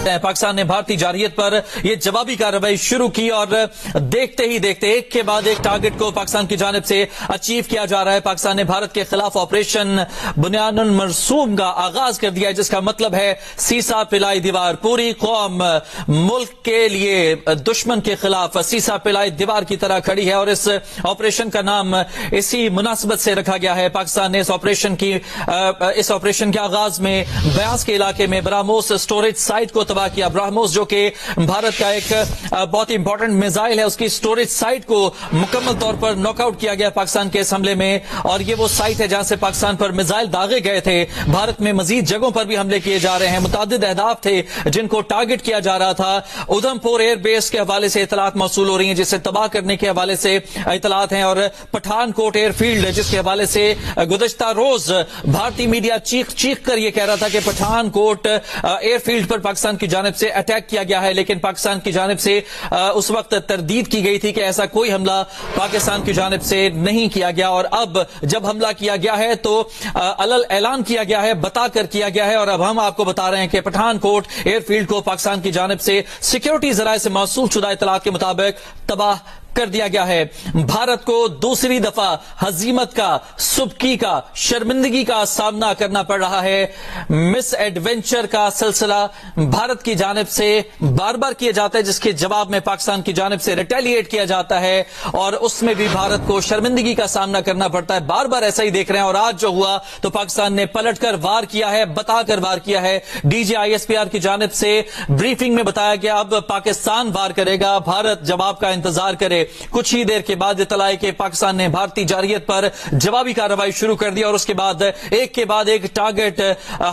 सकते हैं। पाकिस्तान ने भारतीय जारहियत पर यह जवाबी कार्रवाई शुरू की और देखते ही देखते एक के बाद एक टारगेट को पाकिस्तान की जानिब से अचीव किया जा रहा है। पाकिस्तान ने भारत के खिलाफ ऑपरेशन बुनियादुन मरसूम का आगाज कर दिया है, जिसका मतलब है सीसा पिलाई दीवार। पूरी कौम मुल्क के लिए दुश्मन के खिलाफ सीसा पिलाई दीवार की तरह खड़ी है और इस ऑपरेशन का नाम इसी मुनासिबत से रखा गया है। पाकिस्तान ने इस ऑपरेशन के आगाज में ब्यास के इलाके में ब्राह्मोस स्टोरेज साइट को तबाह किया। ब्राह्मोस जो कि भारत का एक बहुत ही इंपॉर्टेंट मिसाइल है, उसकी स्टोरेज साइट को मुकम्मल तौर पर नॉकआउट किया गया पाकिस्तान के इस हमले में। और ये वो साइट है जहां से पाकिस्तान पर मिसाइल दागे गए थे। भारत में मजीद जगहों पर भी हमले किए जा रहे हैं। मुतादिद अहदाफ थे जिनको टारगेट किया जा रहा था। उधमपुर एयर बेस के हवाले से इतलात मौसूल हो रही हैं, जिसे तबाह करने के हवाले से इतलात हैं। और पठानकोट एयरफील्ड जिसके हवाले से गुज़श्ता रोज भारतीय मीडिया चीख चीख कर यह कह रहा था कि पठानकोट एयरफील्ड पर पाकिस्तान की जानिब से अटैक किया गया है, लेकिन पाकिस्तान की जानिब से उस वक्त तरदीद की गई थी कि ऐसा कोई हमला पाकिस्तान की जानिब से नहीं किया गया। और अब जब हमला किया गया है तो अलल ऐलान किया गया है, बताकर किया गया है। और अब हम आपको बता रहे हैं कि पठानकोट एयरफील्ड को पाकिस्तान की जानिब से सिक्योरिटी जराये से मौसूल शुदा इतलात के मुताबिक तबाह कर दिया गया है। भारत को दूसरी दफा हजीमत का, सुबकी का, शर्मिंदगी का सामना करना पड़ रहा है। मिस एडवेंचर का सिलसिला भारत की जानिब से बार बार किया जाता है, जिसके जवाब में पाकिस्तान की जानिब से रिटेलिएट किया जाता है और उसमें भी भारत को शर्मिंदगी का सामना करना पड़ता है। बार बार ऐसा ही देख रहे हैं। और आज जो हुआ तो पाकिस्तान ने पलटकर वार किया है, बताकर वार किया है। DGISPR की जानिब से ब्रीफिंग में बताया गया अब पाकिस्तान वार करेगा, भारत जवाब का इंतजार करे। कुछ ही देर के बाद इत्तला है कि पाकिस्तान ने भारतीय जारहियत पर जवाबी कार्रवाई शुरू कर दी और उसके बाद एक के बाद एक टारगेट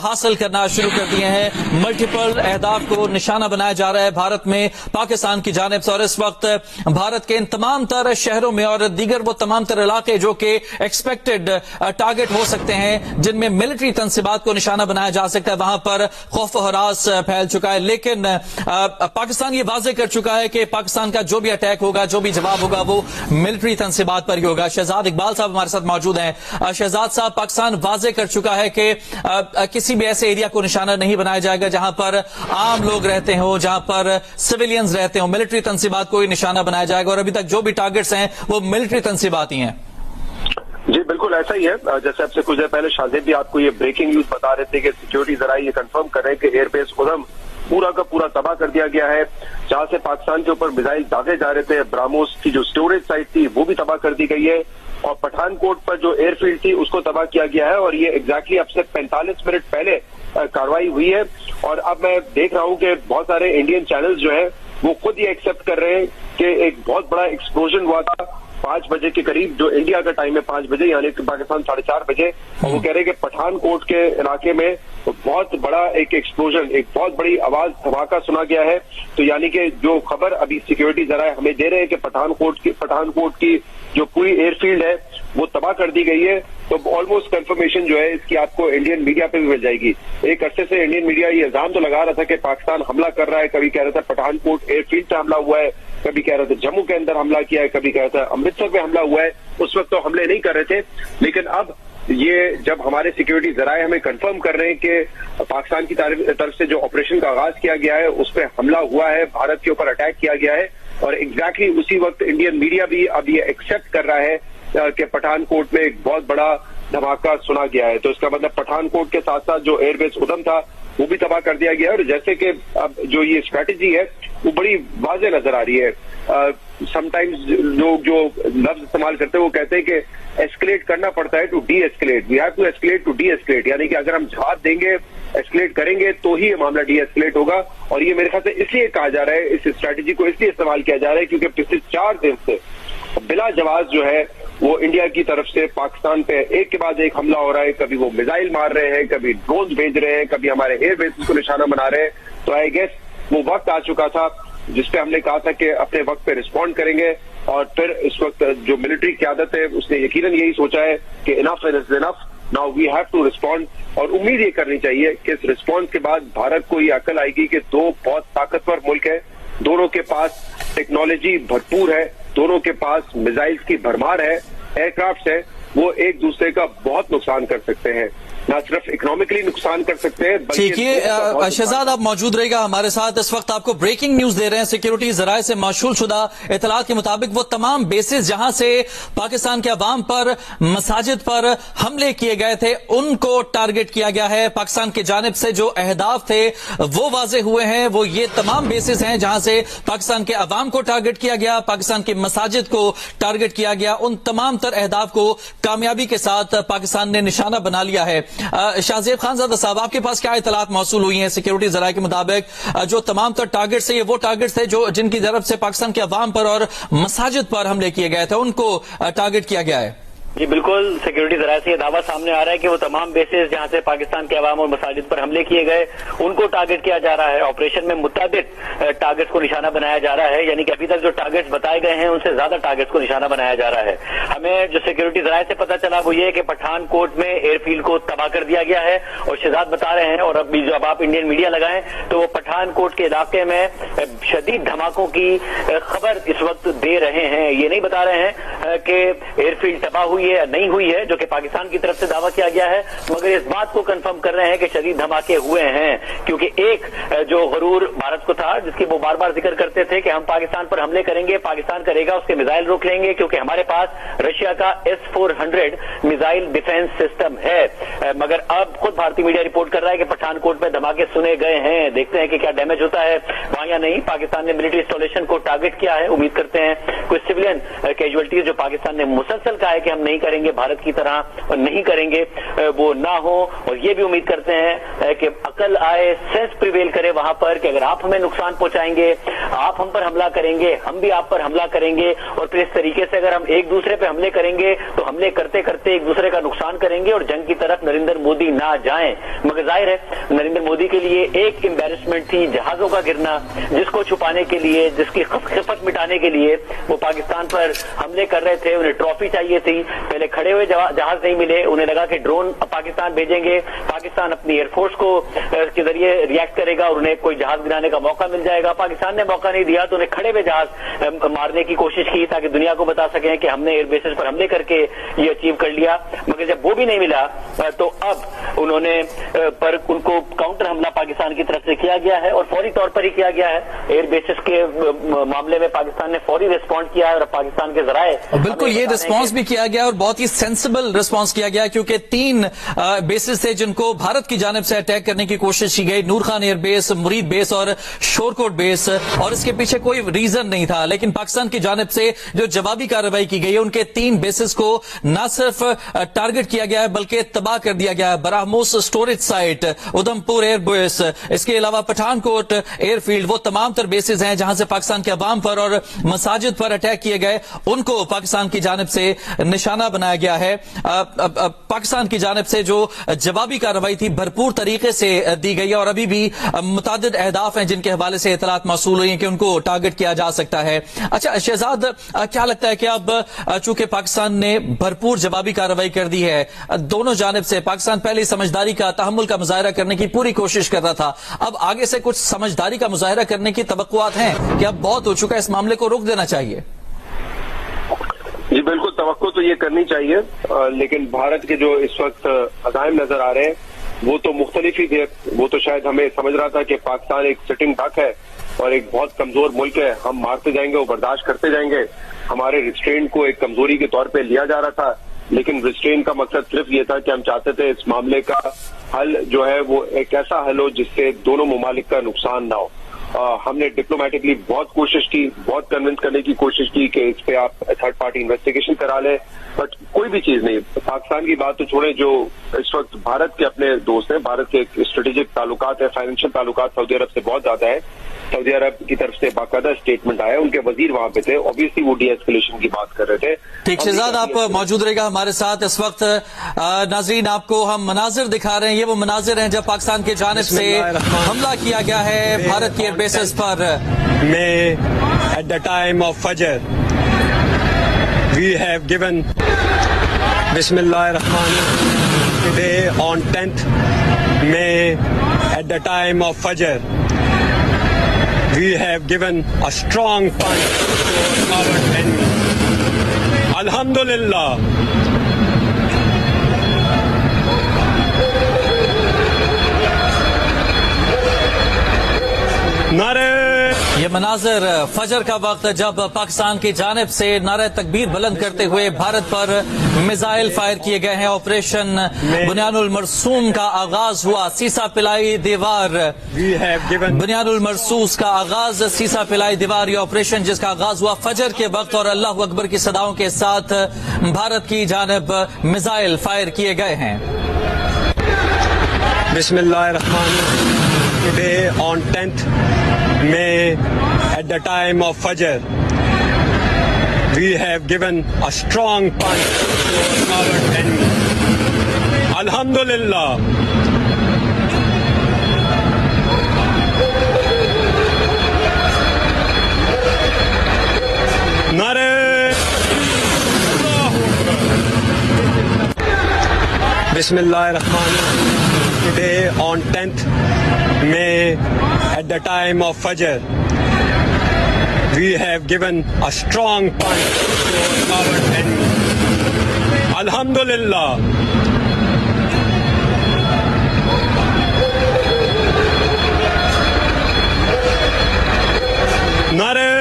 हासिल करना शुरू कर दिए हैं। मल्टीपल अहदाफ को निशाना बनाया जा रहा है भारत में पाकिस्तान की जानिब से। और इस वक्त भारत के इन तमाम तर शहरों में और दीगर वो तमाम तर इलाके जो कि एक्सपेक्टेड टारगेट हो सकते हैं, जिनमें मिलिट्री तंसीबात को निशाना बनाया जा सकता है, वहां पर खौफ और हरास फैल चुका है। लेकिन पाकिस्तान ये वाजे कर चुका है कि पाकिस्तान का जो भी अटैक होगा, जो भी जवाब होगा, वो मिलिट्री तंसीबात पर ही होगा। शहजाद इकबाल साहब हमारे साथ मौजूद हैं। शहजाद साहब, पाकिस्तान वाजे कर चुका है कि किसी भी ऐसे एरिया को निशाना नहीं बनाया जाएगा जहां पर आम लोग रहते हो, जहां पर सिविलियंस रहते हो। मिलिट्री तंसीबात को ही निशाना बनाया जाएगा और अभी तक जो भी टारगेट्स हैं वो मिलिट्री तंसीबात ही हैं। जी बिल्कुल ऐसा ही है। जैसे आपसे कुछ देर पहले शाजिद भी आपको ये ब्रेकिंग न्यूज बता रहे थे कि सिक्योरिटी जराये ये कंफर्म कर रहे हैं कि एयरबेस उधम पूरा का पूरा तबाह कर दिया गया है। जहां से पाकिस्तान के ऊपर मिसाइल दागे जा रहे थे, ब्राह्मोस की जो स्टोरेज साइट थी वो भी तबाह कर दी गई है। और पठानकोट पर जो एयरफील्ड थी उसको तबाह किया गया है। और ये एग्जैक्टली अब से 45 मिनट पहले कार्रवाई हुई है। और अब मैं देख रहा हूं कि बहुत सारे इंडियन चैनल्स जो है वो खुद ये एक्सेप्ट कर रहे हैं कि एक बहुत बड़ा एक्सप्लोजन हुआ था 5 बजे के करीब, जो इंडिया का टाइम है 5 बजे, यानी कि पाकिस्तान 4:30 बजे। और वो कह रहे हैं कि पठानकोट के इलाके में बहुत बड़ा एक एक्सप्लोजन, एक बहुत बड़ी आवाज, धमाका सुना गया है। तो यानी कि जो खबर अभी सिक्योरिटी जराये हमें दे रहे हैं कि पठानकोट की जो पूरी एयरफील्ड है वो तबाह कर दी गई है। तो ऑलमोस्ट कंफर्मेशन जो है इसकी आपको इंडियन मीडिया पे भी मिल जाएगी। एक अरसे से इंडियन मीडिया ये इल्जाम तो लगा रहा था कि पाकिस्तान हमला कर रहा है, कभी कह रहा था पठानकोट एयरफील्ड पे हमला हुआ है, कभी कह रहा था जम्मू के अंदर हमला किया है, कभी कह रहा था अमृतसर पे हमला हुआ है। उस वक्त तो हमले नहीं कर रहे थे, लेकिन अब ये जब हमारे सिक्योरिटी जराये हमें कंफर्म कर रहे हैं कि पाकिस्तान की तरफ से जो ऑपरेशन का आगाज किया गया है उस पर हमला हुआ है, भारत के ऊपर अटैक किया गया है। और एग्जैक्टली उसी वक्त इंडियन मीडिया भी अब ये एक्सेप्ट कर रहा है कि पठानकोट में एक बहुत बड़ा धमाका सुना गया है। तो इसका मतलब पठानकोट के साथ साथ जो एयरबेस उधम था वो भी तबाह कर दिया गया है। और जैसे कि अब जो ये स्ट्रैटेजी है वो बड़ी वाज़ेह नजर आ रही है। समटाइम्स लोग जो लफ्ज इस्तेमाल करते हैं वो कहते हैं कि एस्केलेट करना पड़ता है to de-escalate, we have to escalate to de-escalate, यानी कि अगर हम जवाब देंगे, एस्केलेट करेंगे तो ही ये मामला डी एस्केलेट होगा। और ये मेरे ख्याल से इसलिए कहा जा रहा है, इस स्ट्रैटेजी को इसलिए इस्तेमाल किया जा रहा है क्योंकि पिछले 4 दिन से बिला जवाब जो है वो इंडिया की तरफ से पाकिस्तान पे एक के बाद एक हमला हो रहा है। कभी वो मिसाइल मार रहे हैं, कभी ड्रोन भेज रहे हैं, कभी हमारे एयर बेस को निशाना बना रहे हैं। तो आई गेस वो वक्त आ चुका था जिसपे हमने कहा था कि अपने वक्त पे रिस्पॉन्ड करेंगे। और फिर इस वक्त जो मिलिट्री क़यादत है उसने यकीनन यही सोचा है कि enough is enough, now we have to respond. और उम्मीद ये करनी चाहिए कि इस रिस्पॉन्स के बाद भारत को ये अकल आएगी कि दो बहुत ताकतवर मुल्क है, दोनों के पास टेक्नोलॉजी भरपूर है, दोनों के पास मिसाइल्स की भरमार है, एयरक्राफ्ट है, वो एक दूसरे का बहुत नुकसान कर सकते हैं। نہ صرف اکنامکلی نقصان کر سکتے ہیں ٹھیک ہے شہزاد آپ موجود رہے گا ہمارے ساتھ. اس وقت آپ کو بریکنگ نیوز دے رہے ہیں. سیکیورٹی ذرائع سے موصول شدہ اطلاعات کے مطابق وہ تمام بیسز جہاں سے پاکستان کے عوام پر مساجد پر حملے کیے گئے تھے ان کو ٹارگٹ کیا گیا ہے. پاکستان کی جانب سے جو اہداف تھے وہ واضح ہوئے ہیں. وہ یہ تمام بیسز ہیں جہاں سے پاکستان کے عوام کو ٹارگٹ کیا گیا, پاکستان کی مساجد کو ٹارگٹ کیا گیا. ان تمام تر اہداف کو کامیابی کے ساتھ پاکستان نے نشانہ بنا لیا ہے. شاہزیب خان زادہ صاحب آپ کے پاس کیا اطلاعات موصول ہوئی ہیں؟ سیکیورٹی ذرائع کے مطابق جو تمام تر ٹارگٹس ہیں یہ وہ ٹارگٹس تھے جو جن کی طرف سے پاکستان کے عوام پر اور مساجد پر حملے کیے گئے تھے, ان کو ٹارگٹ کیا گیا ہے. جی بالکل, سیکیورٹی ذرائع سے یہ دعویٰ سامنے آ رہا ہے کہ وہ تمام بیسز جہاں سے پاکستان کے عوام اور مساجد پر حملے کیے گئے ان کو ٹارگٹ کیا جا رہا ہے. آپریشن میں متعدد ٹارگٹس کو نشانہ بنایا جا رہا ہے, یعنی کہ ابھی تک جو ٹارگٹس بتائے گئے ہیں ان سے زیادہ ٹارگٹس کو نشانہ بنایا جا رہا ہے. ہمیں جو سیکیورٹی ذرائع سے پتہ چلا وہ یہ ہے کہ پٹھان کوٹ میں ایئر فیلڈ کو تباہ کر دیا گیا ہے, اور شہزاد بتا رہے ہیں اور اب بھی جب آپ انڈین میڈیا لگائیں تو وہ پٹھان کوٹ کے علاقے میں شدید دھماکوں کی خبر اس وقت دے رہے ہیں. یہ نہیں بتا رہے ہیں کہ ایئر فیلڈ تباہ ہوئی ہے یا نہیں ہوئی ہے, جو کہ پاکستان کی طرف سے دعویٰ کیا گیا ہے, مگر اس بات کو کنفرم کر رہے ہیں کہ شدید دھماکے ہوئے ہیں. کیونکہ ایک جو غرور بھارت کو تھا جس کی وہ بار بار ذکر کرتے تھے کہ ہم پاکستان پر حملے کریں گے, پاکستان کرے گا, اس کے میزائل روک لیں گے کیونکہ ہمارے پاس رشیا کا S-400 میزائل ڈیفنس سسٹم ہے. مگر اب خود بھارتی میڈیا رپورٹ کر رہا ہے کہ پٹھان کوٹ میں دھماکے سنے گئے ہیں. دیکھتے ہیں کہ کیا ڈیمیج ہوتا ہے وہاں یا نہیں. پاکستان نے ملٹری انسٹالیشن کو ٹارگٹ کیا ہے, امید کرتے ہیں کوئی سویلین کیجویلٹیز جو پاکستان نے مسلسل کہا ہے کہ ہم نہیں کریں گے بھارت کی طرح اور نہیں کریں گے وہ نہ ہو. اور یہ بھی امید کرتے ہیں کہ عقل آئے, سینس پریویل کرے وہاں پر کہ اگر آپ ہمیں نقصان پہنچائیں گے, آپ ہم پر حملہ کریں گے, ہم بھی آپ پر حملہ کریں گے, اور پھر اس طریقے سے اگر ہم ایک دوسرے پہ حملے کریں گے تو حملے کرتے کرتے ایک دوسرے کا نقصان کریں گے اور جنگ کی طرف نریندر مودی نہ جائیں. مگر ظاہر ہے نریندر مودی کے لیے ایک امبیرسمنٹ تھی جہازوں کا گرنا, جس کو چھپانے کے لیے, جس کی خفت مٹانے کے لیے وہ پاکستان پر حملے کر رہے تھے. انہیں ٹرافی چاہیے تھی, پہلے کھڑے ہوئے جہاز نہیں ملے, انہیں لگا کہ ڈرون پاکستان بھیجیں گے, پاکستان اپنی ایئر فورس کو کے ذریعے ریئیکٹ کرے گا اور انہیں کوئی جہاز گرانے کا موقع مل جائے گا. پاکستان نے موقع نہیں دیا تو انہیں کھڑے ہوئے جہاز مارنے کی کوشش کی تاکہ دنیا کو بتا سکیں کہ ہم نے ایئر بیسز پر حملے کر کے یہ اچیو کر لیا. مگر جب وہ بھی نہیں ملا تو اب انہوں نے پر ان کو کاؤنٹر حملہ پاکستان کی طرف سے کیا گیا ہے اور فوری طور پر ہی کیا گیا ہے. ایئر بیسز کے معاملے میں پاکستان نے فوری ریسپونڈ کیا ہے اور پاکستان کے ذرائع بالکل یہ ریسپانس بھی کیا گیا اور بہت ہی سینسیبل ریسپانس کیا گیا, کیونکہ 3 بیسز تھے جن کو بھارت کی جانب سے اٹیک کرنے کی کوشش کی گئی, نور خان ایئر بیس, مرید بیس اور شورکوٹ بیس, اور اس کے پیچھے کوئی ریزن نہیں تھا. لیکن پاکستان کی جانب سے جو جوابی کارروائی کی گئی ہے ان کے 3 بیسز کو نہ صرف ٹارگٹ کیا گیا ہے بلکہ تباہ کر دیا گیا ہے. BrahMos storage site, Udhampur air base, اس کے علاوہ پٹھان کوٹ ایئر فیلڈ, وہ تمام تر بیسز ہیں جہاں سے پاکستان کے عوام پر اور مساجد پر اٹیک کیے گئے, ان کو پاکستان کی جانب سے نشانہ بنایا گیا ہے. پاکستان کی جانب سے جو جوابی کارروائی تھی بھرپور طریقے سے دی گئی ہے اور ابھی بھی متعدد اہداف ہیں جن کے حوالے سے اطلاعات موصول ہوئی ہیں کہ ان کو ٹارگٹ کیا جا سکتا ہے. اچھا شہزاد, کیا لگتا ہے کہ اب چونکہ پاکستان نے بھرپور جوابی کارروائی کر دی ہے, دونوں جانب سے پاکستان پہلے سمجھداری کا, تحمل کا مظاہرہ کرنے کی پوری کوشش کر رہا تھا, اب آگے سے کچھ سمجھداری کا مظاہرہ کرنے کی توقعات ہیں کہ اب بہت ہو چکا ہے, اس معاملے کو روک دینا چاہیے؟ جی بالکل, توقع تو یہ کرنی چاہیے, لیکن بھارت کے جو اس وقت عزائم نظر آ رہے ہیں وہ تو مختلف ہی تھے. وہ تو شاید ہمیں سمجھ رہا تھا کہ پاکستان ایک سٹنگ ڈک ہے اور ایک بہت کمزور ملک ہے, ہم مارتے جائیں گے, وہ برداشت کرتے جائیں گے. ہمارے ریسٹرین کو ایک کمزوری کے طور پہ لیا جا رہا تھا, لیکن ریسٹرین کا مقصد صرف یہ تھا کہ ہم چاہتے تھے اس معاملے کا حل جو ہے وہ ایک ایسا حل ہو جس سے دونوں ممالک کا نقصان نہ ہو. ہم نے ڈپلومیٹکلی بہت کوشش کی, بہت کنونس کرنے کی کوشش کی کہ اس پہ آپ تھرڈ پارٹی انویسٹیگیشن کرا لیں, بٹ کوئی بھی چیز نہیں. پاکستان کی بات تو چھوڑیں, جو اس وقت بھارت کے اپنے دوست ہیں, بھارت کے اسٹریٹجک تعلقات ہیں, فائنینشیل تعلقات سعودی عرب سے بہت زیادہ ہے. سعودی عرب کی طرف سے باقاعدہ اسٹیٹمنٹ آیا, ان کے وزیر وہاں پہ تھے, اوبیسلی وہ ڈی ایسکیلیشن کی بات کر رہے تھے. ٹھیک شہزاد, آپ موجود رہے گا ہمارے ساتھ. اس وقت ناظرین آپ کو ہم مناظر دکھا رہے ہیں, یہ وہ مناظر ہیں جب پاکستان کی جانب سے حملہ کیا گیا ہے بھارت کے ایئر بیسز پر. May at the time of Fajr we have given Bismillahir Rahmanir Rahim today on 10th May at the time of Fajr we have given a strong punch to our enemy. Alhamdulillah. नारे ये मनाजिर फजर का वक्त जब पाकिस्तान की जानिब से नारे तकबीर बुलंद करते हुए भारत पर मिसाइल फायर किए गए हैं। ऑपरेशन बुनियानुल मरसूम का आगाज हुआ। सीसा पिलाई दीवार we have given बुनियानुल मरसूस का आगाज, सीसा पिलाई दीवार, ये ऑपरेशन जिसका आगाज हुआ फजर के वक्त और अल्लाह अकबर की सदाओं के साथ भारत की जानिब मिसाइल फायर किए गए हैं। Bismillahirrahmanirrahim. Today on 10th May at the time of Fajr, we have given a strong punch to our enemy. Alhamdulillah. Nare Bismillahirrahmanirrahim. Today on 10th May at the time of Fajr, we have given a strong punch to our enemy. Alhamdulillah. Nare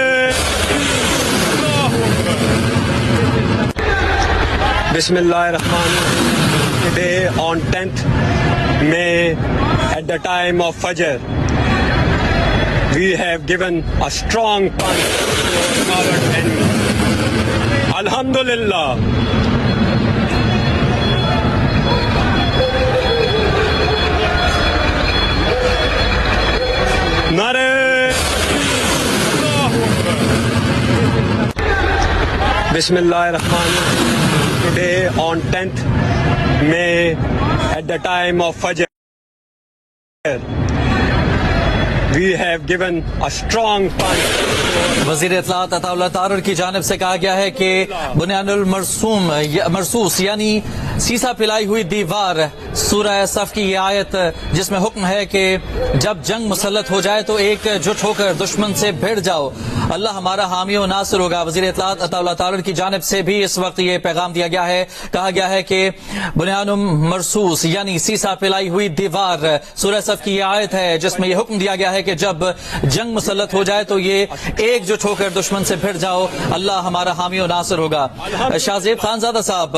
Bismillahirrahmanirrahim. Today on 10th May at the time of Fajr, we have given a strong punch to our enemy. Alhamdulillah. Nare Bismillahirrahmanirrahim. Today on 10th May at the time of Fajr, we have given a strong punch. वज़ीर इत्तलात अताउल्लाह तारर की जानिब से कहा गया है कि बुनियानुल मरसूस यानी सीसा पिलाई हुई दीवार, सूरह सफ की ये आयत जिसमें हुक्म है कि जब जंग मुसल्लत हो जाए तो एकजुट होकर दुश्मन से भिड़ जाओ, अल्लाह हमारा हामी और नासिर होगा। वज़ीर इत्तलात अताउल्लाह तारर की जानिब से भी इस वक्त ये पैगाम दिया गया है। कहा गया है कि बुनियानुल मरसूस यानी सीसा पिलाई हुई दीवार, सूरह सफ की ये आयत है जिसमें ये हुक्म दिया गया है कि जब जंग मुसल्लत हो जाए तो ये एकजुट होकर दुश्मन से भिड़ जाओ, अल्लाह हमारा हामी और नासिर होगा। शाहजेब खानजादा साहब,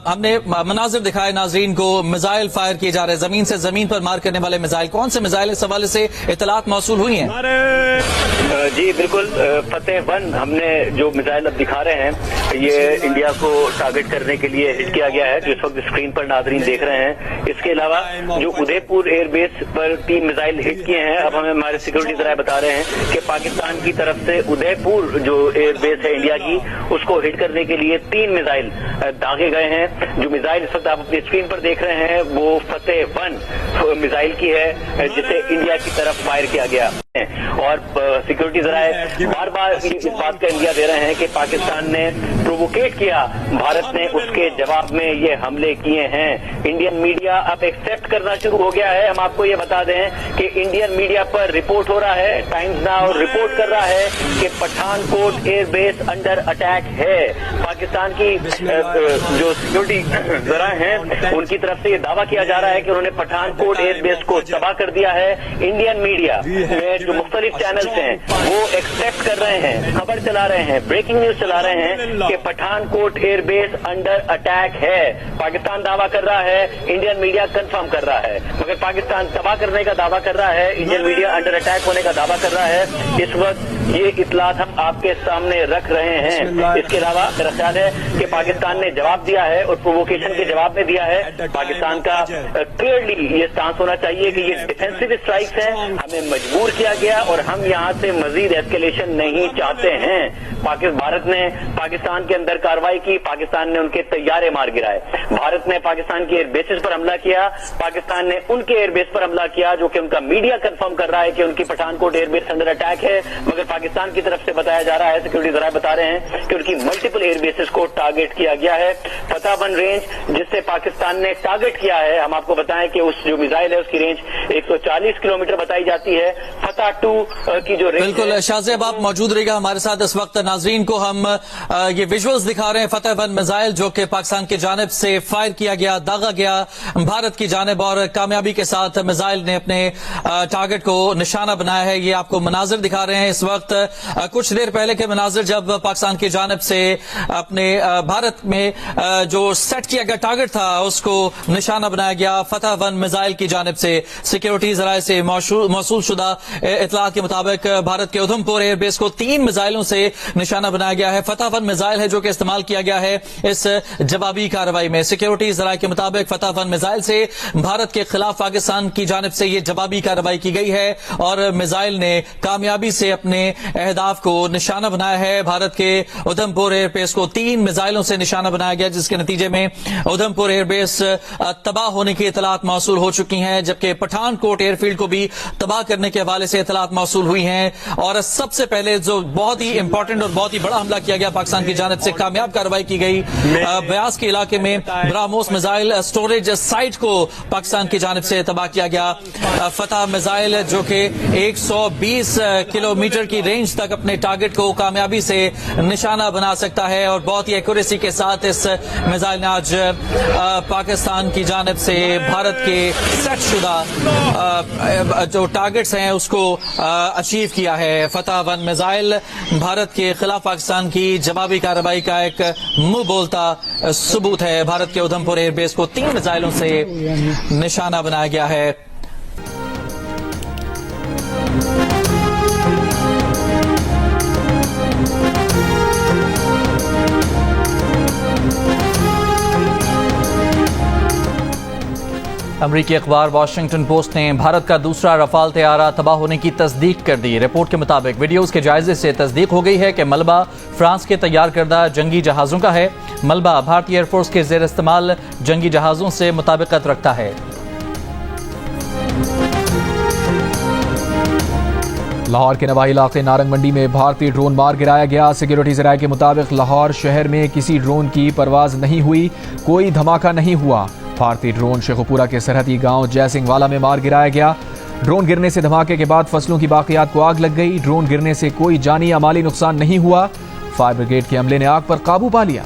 हमने मनाजिर दिखाए नाजरीन को, मिसाइल फायर किए जा रहे हैं, जमीन से जमीन पर मार करने वाले मिसाइल। कौन से मिसाइल इस हवाले से इतलात मौसूल हुई हैं? जी बिल्कुल, फतेह-1 हमने जो मिसाइल अब दिखा रहे हैं ये इंडिया को टारगेट करने के लिए हिट किया गया है, जो इस वक्त स्क्रीन पर नाजरीन देख रहे हैं। इसके अलावा जो उदयपुर एयरबेस पर 3 मिसाइल हिट किए हैं, अब हमें हमारे सिक्योरिटी जराये बता रहे हैं कि पाकिस्तान की तरफ से उदयपुर जो एयरबेस है इंडिया की, उसको हिट करने के लिए 3 मिसाइल दागे गए हैं। जो मिसाइल इस वक्त आप अपनी स्क्रीन पर देख रहे हैं वो फतेह-1 मिसाइल की है जिसे इंडिया की तरफ फायर किया गया। और सिक्योरिटी जराये बार बार इस बात का इंडिया दे रहे हैं कि पाकिस्तान ने प्रोवोकेट किया, भारत ने उसके जवाब में ये हमले किए हैं। इंडियन मीडिया अब एक्सेप्ट करना शुरू हो गया है। हम आपको ये बता दें कि इंडियन मीडिया पर रिपोर्ट हो रहा है, टाइम्स नाउ रिपोर्ट कर रहा है कि पठानकोट एयरबेस अंडर अटैक है। पाकिस्तान की जो सिक्योरिटी जराये हैं उनकी तरफ से ये दावा किया जा रहा है कि उन्होंने पठानकोट एयरबेस को तबाह कर दिया है। इंडियन मीडिया में जो मुख्तलिफ चैनल्स हैं वो एक्सेप्ट कर रहे हैं, खबर चला रहे हैं, ब्रेकिंग न्यूज चला रहे हैं कि पठानकोट एयरबेस अंडर अटैक है। पाकिस्तान दावा कर रहा है, इंडियन मीडिया कंफर्म कर रहा है, मगर पाकिस्तान तबाह करने का दावा कर रहा है, इंडियन मीडिया अंडर अटैक होने का दावा कर रहा है। इस वक्त ये इतलात हम आपके सामने रख रहे हैं। इसके अलावा मेरा ख्याल है कि पाकिस्तान ने जवाब दिया है और प्रोवोकेशन के जवाब में दिया है। पाकिस्तान का क्लियरली ये स्टांस होना चाहिए कि ये डिफेंसिव स्ट्राइक्स हैं, हमें मजबूर किया गया और हम यहाँ से मजीद एस्केलेशन नहीं चाहते हैं। भारत ने पाकिस्तान के अंदर कार्रवाई की, पाकिस्तान ने उनके तैयारे मार गिराए, भारत ने पाकिस्तान के एयरबेसेस पर हमला किया, पाकिस्तान ने उनके एयरबेस पर हमला किया जो कि उनका मीडिया कंफर्म कर रहा है कि उनकी पठानकोट एयरबेस अंडर अटैक है, मगर पाकिस्तान की तरफ से बताया जा रहा है, सिक्योरिटी जराये बता रहे हैं कि उनकी मल्टीपल एयरबेस बेसिस को टारगेट किया गया है। फतह 1 रेंज जिससे पाकिस्तान ने टारगेट किया है, हम आपको बताएं कि उस जो मिसाइल है उसकी रेंज 140 किलोमीटर बताई जाती है। फतह 2 की जो रेंज, बिल्कुल शाहजेब आप मौजूद रहिएगा हमारे साथ इस वक्त। नाजरीन को हम ये विजुअल्स दिखा रहे हैं फतह 1 मिसाइल जो कि पाकिस्तान की जानिब से फायर किया गया, दागा गया भारत की जानिब, और कामयाबी के साथ मिसाइल ने अपने टारगेट को निशाना बनाया है। ये आपको मनाजिर दिखा रहे हैं इस वक्त। कुछ देर पहले के मनाजिर जब पाकिस्तान की जानिब से अपने भारत में जो सेट किया गया टारगेट था उसको निशाना बनाया गया फतह 1 मिसाइल की जानिब से। सिक्योरिटी जराये से मौसूल शुदा इतलात के मुताबिक भारत के उधमपुर एयरबेस को 3 मिसाइलों से निशाना बनाया गया है। फतह 1 मिसाइल है जो कि इस्तेमाल किया गया है इस जवाबी कार्रवाई में। सिक्योरिटी जराये के मुताबिक फतह 1 मिसाइल से भारत के खिलाफ पाकिस्तान की जानिब से ये जवाबी कार्रवाई की गई है और मिसाइल ने कामयाबी से अपने अहदाफ को निशाना बनाया है। भारत के उधमपुर एयरबेस को 3 मिसाइलों से निशाना बनाया गया जिसके नतीजे में उधमपुर एयरबेस तबाह होने की इतलात मौसूल हो चुकी हैं, जबकि पठानकोट एयरफील्ड को भी तबाह करने के हवाले से इतलात मौसूल हुई हैं। और सबसे पहले जो बहुत ही इंपॉर्टेंट और बहुत ही बड़ा हमला किया गया पाकिस्तान की जानिब से, कामयाब कार्रवाई की गई ब्यास के इलाके में ब्राह्मोस मिसाइल स्टोरेज साइट को पाकिस्तान की जानिब से तबाह किया गया। फतह मिसाइल जो कि 120 किलोमीटर की रेंज तक अपने टारगेट को कामयाबी से निशाना बना सकता है और बहुत ही एक्यूरेसी के साथ इस मिसाइल ने आज पाकिस्तान की जानिब से भारत के सेट शुदा जो टारगेट्स हैं उसको अचीव किया है। फतह 1 मिसाइल भारत के खिलाफ पाकिस्तान की जवाबी कार्रवाई का एक मुंह बोलता सबूत है। भारत के उधमपुर एयरबेस को 3 मिसाइलों से निशाना बनाया गया है। अमरीकी अखबार वाशिंगटन पोस्ट ने भारत का दूसरा रफाल तैयारा तबाह होने की तस्दीक कर दी। रिपोर्ट के मुताबिक वीडियोस के जायजे से तस्दीक हो गई है कि मलबा फ्रांस के तैयार करदा जंगी जहाज़ों का है। मलबा भारतीय एयरफोर्स के ज़ेर इस्तेमाल जंगी जहाज़ों से मुताबिकत रखता है। लाहौर के नवाही इलाके नारंग मंडी में भारतीय ड्रोन मार गिराया गया। सिक्योरिटी ज़राए के मुताबिक लाहौर शहर में किसी ड्रोन की परवाज नहीं हुई, कोई धमाका नहीं हुआ। भारतीय ड्रोन शेखुपुरा के सरहदी गांव जयसिंह वाला में मार गिराया गया। ड्रोन गिरने से धमाके के बाद फसलों की बाकियात को आग लग गई। ड्रोन गिरने से कोई जानी या माली नुकसान नहीं हुआ। फायर ब्रिगेड के अमले ने आग पर काबू पा लिया।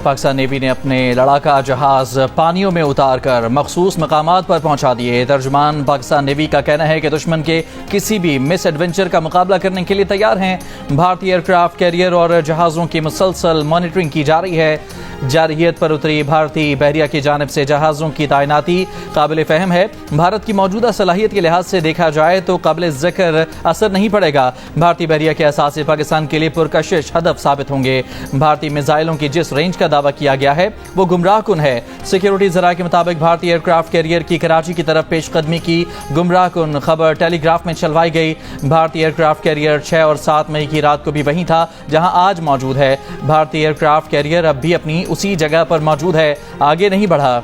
पाकिस्तान नेवी ने अपने लड़ाका जहाज पानियों में उतारकर मखसूस मकामात पर पहुंचा दिए। तर्जुमान पाकिस्तान नेवी का कहना है कि दुश्मन के किसी भी मिस एडवेंचर का मुकाबला करने के लिए तैयार हैं। भारतीय एयरक्राफ्ट कैरियर और जहाज़ों की मुसलसल मॉनिटरिंग की जा रही है। जारहियत पर उतरी भारतीय बहरिया की जानिब से जहाज़ों की तैनाती काबिल फ़हम है। भारत की मौजूदा सलाहियत के लिहाज से देखा जाए तो काबिल ज़िक्र असर नहीं पड़ेगा। भारतीय बहरिया के असासे पाकिस्तान के लिए पुरकशिश हदफ साबित होंगे। भारतीय मिसाइलों की जिस रेंज का दावा किया गया है वो गुमराह कुन है। सिक्योरिटी ज़राए के मुताबिक भारतीय एयरक्राफ्ट कैरियर की कराची की तरफ पेशकदमी की गुमराह कुन खबर टेलीग्राफ में चलवाई गई। भारतीय एयरक्राफ्ट कैरियर 6 और 7 मई की रात को भी वहीं था जहां आज मौजूद है। भारतीय एयरक्राफ्ट कैरियर अब भी अपनी उसी जगह पर मौजूद है, आगे नहीं बढ़ा।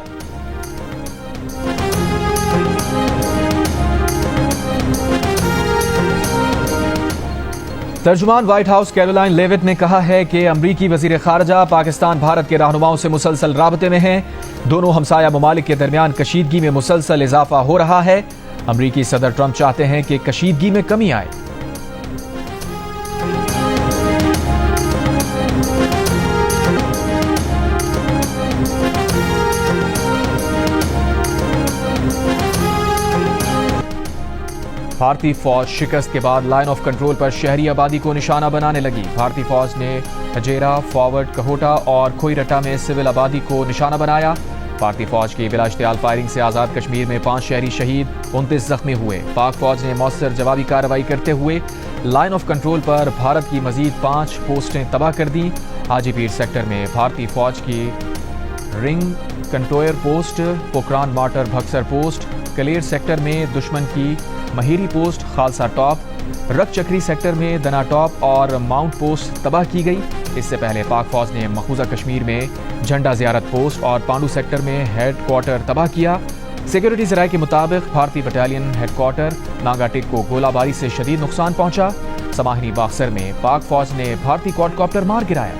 तर्जुमान व्हाइट हाउस कैरोलाइन लेविट ने कहा है कि अमरीकी वजीर खारजा पाकिस्तान भारत के रहनुमाओं से मुसलसल राबते में हैं। दोनों हमसाया ममालिक के दरमियान कशीदगी में मुसलसल इजाफा हो रहा है। अमरीकी सदर ट्रंप चाहते हैं कि कशीदगी में कमी आए। भारतीय फौज शिकस्त के बाद लाइन ऑफ कंट्रोल पर शहरी आबादी को निशाना बनाने लगी। भारतीय फौज ने हजेरा, फॉरवर्ड, कहोटा और खोईरट्टा में सिविल आबादी को निशाना बनाया। भारतीय फौज की बिला इश्तियाल फायरिंग से आज़ाद कश्मीर में 5 शहरी शहीद, 29 जख्मी हुए। पाक फौज ने मौसर जवाबी कार्रवाई करते हुए लाइन ऑफ कंट्रोल पर भारत की मजीद 5 पोस्टें तबाह कर दी। हाजीपीर सेक्टर में भारतीय फौज की ring contour post, Pokhran mortar Bhaksar post, Kaler sector में दुश्मन की महीरी पोस्ट खालसा टॉप, रक चक्री सेक्टर में दना टॉप और माउंट पोस्ट तबाह की गई। इससे पहले पाक फौज ने मखूजा कश्मीर में झंडा जियारत पोस्ट और पांडू सेक्टर में हेड क्वार्टर तबाह किया। सिक्योरिटी जराये के मुताबिक भारतीय बटालियन हेडक्वार्टर नागाटिक को गोलाबारी से शदीद नुकसान पहुंचा। समाहिनी बाक्सर में पाक फौज ने भारतीय क्वाडकॉप्टर मार गिराया।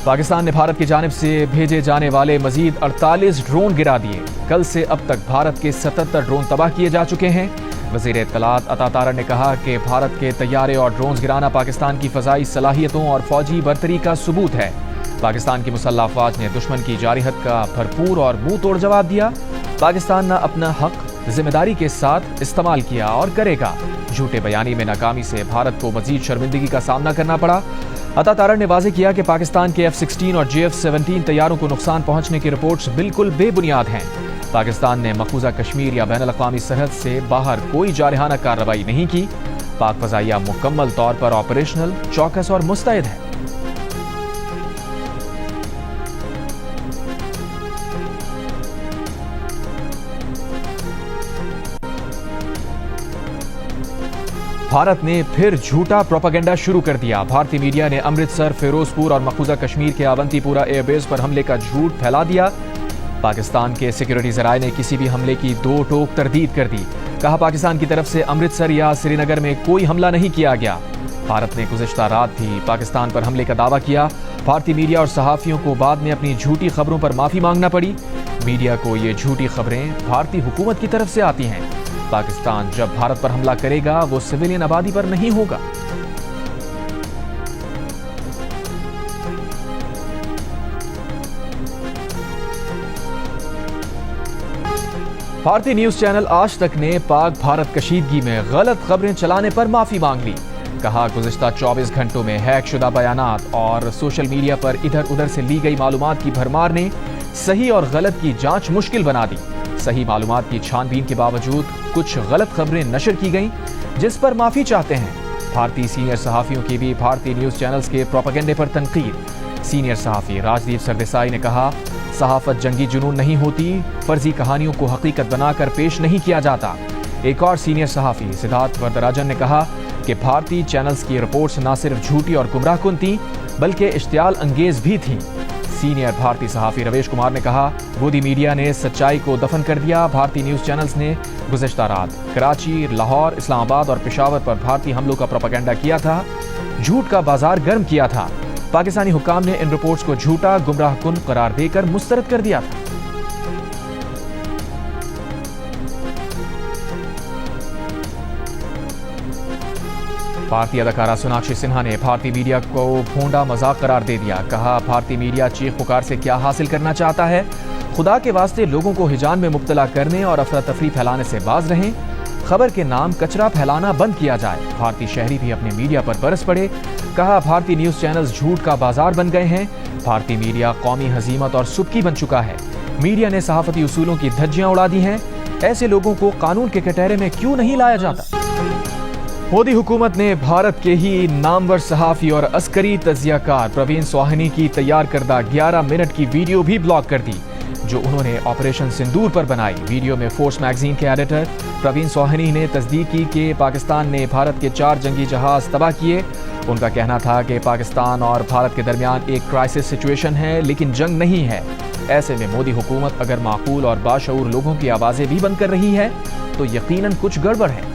पाकिस्तान ने भारत की जानिब से भेजे जाने वाले मजीद 48 ड्रोन गिरा दिए। कल से अब तक भारत के 77 ड्रोन तबाह किए जा चुके हैं। वज़ीर इत्तलात अता तारड़ ने कहा कि भारत के तैयारे और ड्रोन गिराना पाकिस्तान की फ़ज़ाई सलाहियतों और फौजी बरतरी का सबूत है। पाकिस्तान की मुसल्लह अफ़वाज ने दुश्मन की जारिहत का भरपूर और मुंह तोड़ जवाब दिया। पाकिस्तान ने अपना हक जिम्मेदारी के साथ इस्तेमाल किया और करेगा। झूठे बयानी में नाकामी से भारत को मजीद शर्मिंदगी का सामना करना पड़ा। अता तारड़ ने वाज़ेह किया कि पाकिस्तान के F-16 और JF-17 तैयारों को नुकसान पहुंचने की रिपोर्ट्स बिल्कुल बेबुनियाद हैं। पाकिस्तान ने मकबूजा कश्मीर या बैनुल अक़वामी सरहद से बाहर कोई जारहाना कार्रवाई नहीं की। पाक फ़ज़ाइया मुकम्मल तौर पर ऑपरेशनल, चौकस और मुस्तैद है। भारत ने फिर झूठा प्रोपेगेंडा शुरू कर दिया। भारतीय मीडिया ने अमृतसर, फिरोजपुर और मकबूजा कश्मीर के अवंतीपुरा एयरबेस पर हमले का झूठ फैला दिया। पाकिस्तान के सिक्योरिटी जराये ने किसी भी हमले की दो टोक तरदीद कर दी। कहा पाकिस्तान की तरफ से अमृतसर या श्रीनगर में कोई हमला नहीं किया गया। भारत ने गुज़िश्ता रात भी पाकिस्तान पर हमले का दावा किया। भारतीय मीडिया और सहाफ़ियों को बाद में अपनी झूठी खबरों पर माफ़ी मांगना पड़ी। मीडिया को ये झूठी खबरें भारतीय हुकूमत की तरफ से आती हैं। पाकिस्तान जब भारत पर हमला करेगा वो सिविलियन आबादी पर नहीं होगा। भारतीय न्यूज चैनल आज तक ने पाक भारत कशीदगी में गलत खबरें चलाने पर माफी मांग ली। कहा गुज़िश्ता 24 घंटों में हैक शुदा बयानात और सोशल मीडिया पर इधर उधर से ली गई मालूमात की भरमार ने सही और गलत की जांच मुश्किल बना दी। सही मालूमात की छानबीन के बावजूद कुछ गलत खबरें नशर की गईं, जिस पर माफी चाहते हैं। भारतीय सीनियर सहाफ़ियों की भी भारतीय न्यूज चैनल्स के प्रोपेगेंडे पर तनकीद। सीनियर सहाफ़ी राजदीप सरदेसाई ने कहा सहाफ़त जंगी जुनून नहीं होती, फर्जी कहानियों को हकीकत बनाकर पेश नहीं किया जाता। एक और सीनियर सहाफ़ी सिद्धार्थ वरदराजन ने कहा कि भारतीय चैनल्स की रिपोर्ट्स न सिर्फ झूठी और गुमराहकुन थीं बल्कि इश्तियाल अंगेज भी थीं। सीनियर भारतीय सहाफ़ी रवेश कुमार ने कहा गोदी मीडिया ने सच्चाई को दफन कर दिया। भारतीय न्यूज़ चैनल्स ने गुज़िश्ता रात कराची, लाहौर, इस्लामाबाद और पेशावर पर भारतीय हमलों का प्रोपेगेंडा किया था, झूठ का बाजार गर्म किया था। पाकिस्तानी हुक्काम ने इन रिपोर्ट्स को झूठा, गुमराहकुन करार देकर मुस्तरद कर दिया था। भारतीय अदाकारा सोनाक्षी सिन्हा ने भारतीय मीडिया को भोंडा मजाक करार दे दिया। कहा भारतीय मीडिया चीख पुकार से क्या हासिल करना चाहता है। खुदा के वास्ते लोगों को हिजान में मुब्तला करने और अफरा तफरी फैलाने से बाज रहें। खबर के नाम कचरा फैलाना बंद किया जाए। भारतीय शहरी भी अपने मीडिया पर बरस पड़े। कहा भारतीय न्यूज चैनल्स झूठ का बाजार बन गए हैं। भारतीय मीडिया कौमी हजीमत और सुबकी बन चुका है। मीडिया ने सहाफती उसूलों की धज्जियां उड़ा दी हैं। ऐसे लोगों को कानून के कटहरे में क्यों नहीं लाया जाता। मोदी हुकूमत ने भारत के ही नामवर सहाफ़ी और अस्करी तजियाकार प्रवीण सोहानी की तैयार करदा 11 मिनट की वीडियो भी ब्लॉक कर दी, जो उन्होंने ऑपरेशन सिंदूर पर बनाई। वीडियो में फोर्स मैगजीन के एडिटर प्रवीण सोहानी ने तस्दीक की कि पाकिस्तान ने भारत के 4 जंगी जहाज तबाह किए। उनका कहना था कि पाकिस्तान और भारत के दरमियान एक क्राइसिस सिचुएशन है, लेकिन जंग नहीं है। ऐसे में मोदी हुकूमत अगर माकूल और बाशऊर लोगों की आवाज़ें भी बंद कर रही है तो यकीनन कुछ गड़बड़ है।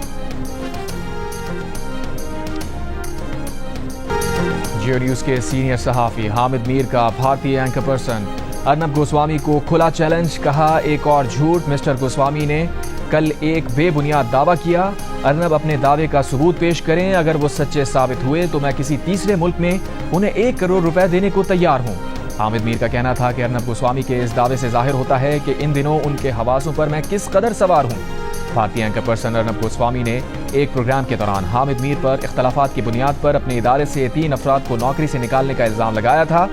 जियो न्यूज के सीनियर सहाफ़ी हामिद मीर का भारतीय एंकर पर्सन अर्नब गोस्वामी को खुला चैलेंज। कहा एक और झूठ। मिस्टर गोस्वामी ने कल एक बेबुनियाद दावा किया। अर्नब अपने दावे का सबूत पेश करें। अगर वो सच्चे साबित हुए तो मैं किसी तीसरे मुल्क में उन्हें 1 करोड़ रुपए देने को तैयार हूँ। हामिद मीर का कहना था कि अर्नब गोस्वामी के इस दावे से जाहिर होता है कि इन दिनों उनके हवासों पर मैं किस कदर सवार हूँ। भारतीय एंकर पर्सन अर्नब गोस्वामी ने एक प्रोग्राम के दौरान हामिद मीर पर इख्तलाफात की बुनियाद पर अपने इदारे से 3 अफराद को नौकरी से निकालने का इल्ज़ाम लगाया था।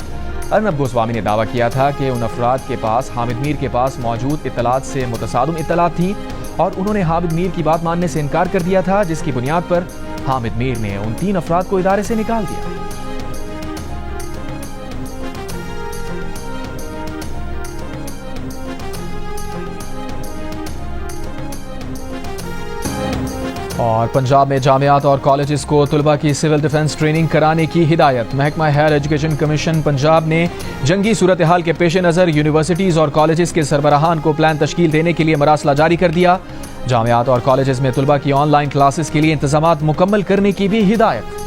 अर्नब गोस्वामी ने दावा किया था कि उन अफराद के पास हामिद मीर के पास मौजूद इत्तलात से मुतसादम इत्तलात थी और उन्होंने हामिद मीर की बात मानने से इनकार कर दिया था, जिसकी बुनियाद पर हामिद मीर ने उन 3 अफराद को इदारे से निकाल दिया। اور پنجاب میں جامعات اور کالجز کو طلباء کی سول ڈیفنس ٹریننگ کرانے کی ہدایت. محکمہ ہائر ایجوکیشن کمیشن پنجاب نے جنگی صورتحال کے پیش نظر یونیورسٹیز اور کالجز کے سربراہان کو پلان تشکیل دینے کے لیے مراسلہ جاری کر دیا. جامعات اور کالجز میں طلباء کی آن لائن کلاسز کے لیے انتظامات مکمل کرنے کی بھی ہدایت.